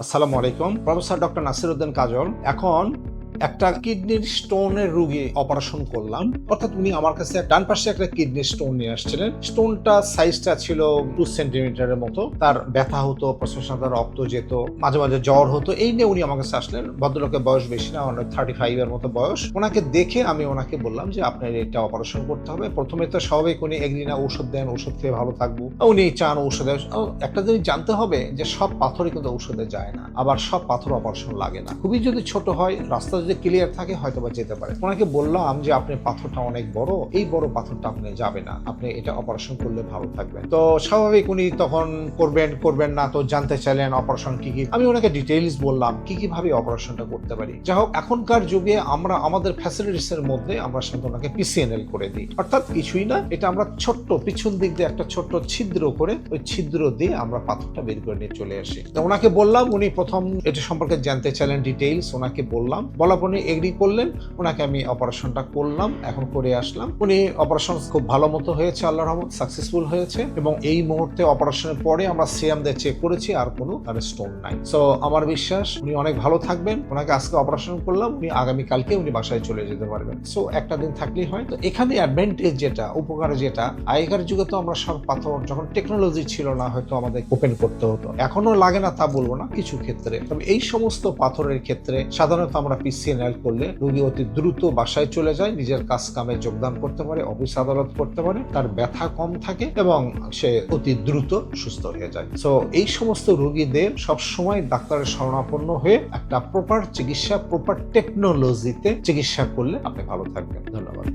আসসালামু আলাইকুম। Professor doctor Nasiruddin কাজল। এখন একটা কিডনির স্টোনের রোগী অপারেশন করলাম, অর্থাৎ উনি আমার কাছে ডান পাশে একটা কিডনি স্টোন নিয়ে আসছিলেন। স্টোনটা সাইজটা ছিল 2 সেন্টিমিটারের মতো। তার ব্যথা হতো, প্রশ্বাস রক্ত যেত, মাঝে মাঝে জ্বর হতো। এই নিয়ে উনি আমার কাছে আসলেন। ভদ্রলোকের বয়স বেশি না, 35 এর মতো বয়স। ওনাকে দেখে আমি ওনাকে বললাম যে আপনার এটা অপারেশন করতে হবে। প্রথমে তো স্বাভাবিক উনি একদিনা ঔষধ দেন, ওষুধ খেয়ে ভালো থাকবো। উনি চান ঔষধে। একটা জিনিস জানতে হবে যে সব পাথরই কিন্তু ঔষধে যায় না, আবার সব পাথর অপারেশন লাগে না। খুবই যদি ছোট হয়, রাস্তা যদি ক্লিয়ার থাকে, হয়তো বা যেতে পারে। ওনাকে বললাম যে আপনার পাথরটা অনেক বড়, এই বড় পাথরটা আপনি যাবে না, আপনি এটা অপারেশন করলে ভালো থাকবেন। তো স্বাভাবিক উনি তখন করবেন না, তো জানতে চাইলেন অপারেশন কি কি। আমি ওনাকে ডিটেইলস বললাম কি কি ভাবে অপারেশনটা করতে পারি। যাই হোক, এখনকার যুগে আমরা আমাদের ফ্যাসিলিটিস এর মধ্যে আমরা সাধারণত ওনাকে পিসিএনএল করে দিই, অর্থাৎ কিছুই না, এটা আমরা ছোট্ট পিছন দিক দিয়ে একটা ছোট্ট ছিদ্র করে, ওই ছিদ্র দিয়ে আমরা পাথরটা বের করে নিয়ে চলে আসি। তো ওনাকে বললাম, উনি প্রথম এটা সম্পর্কে জানতে চাইলেন ডিটেইলস, ওনাকে বললাম, বলার পর উনি এগ্রি করলেন। ওনাকে আমি অপারেশনটা করলাম, এখন করে আসলাম। উনি অপারেশন খুব ভালো মতো হয়েছে, আল্লাহর রহমত সাকসেসফুল হয়েছে। এবং এই মুহূর্তে অপারেশনের পরে আমরা সিএম দিয়ে চেক করেছি, আর কোনো তার স্টোন নাই। সো আমার বিশ্বাস উনি অনেক ভালো থাকবেন। ওনাকে আজকে অপারেশন করলাম, উনি আগামী কালকে উনি বাসায় চলে যেতে পারবেন। সো একটা দিন থাকলেই হয়। তো এখানে অ্যাডভান্টেজ যেটা, উপকার যেটা, আগেকার যুগে তো আমরা সব পাথর যখন টেকনোলজি ছিল না, হয়তো আমাদের ওপেন করতে হতো। এখনো লাগে না তা বলবো না, কিছু ক্ষেত্রে। তবে এই সমস্ত পাথরের ক্ষেত্রে সাধারণত আমরা পিসিএনএল করলে রোগী অতি দ্রুত বাসায় চলে যায়, নিজের কাজ কামে যোগদান করতে পারে, অফিস আদালত করতে পারে, তার ব্যথা কম থাকে এবং সে অতি দ্রুত সুস্থ হয়ে যায়। সো এই সমস্ত রোগীদের সবসময় ডাক্তারের শরণাপন্ন হয়ে একটা প্রপার চিকিৎসা, প্রপার টেকনোলজিতে চিকিৎসা করলে আপনি ভালো থাকবেন। ধন্যবাদ।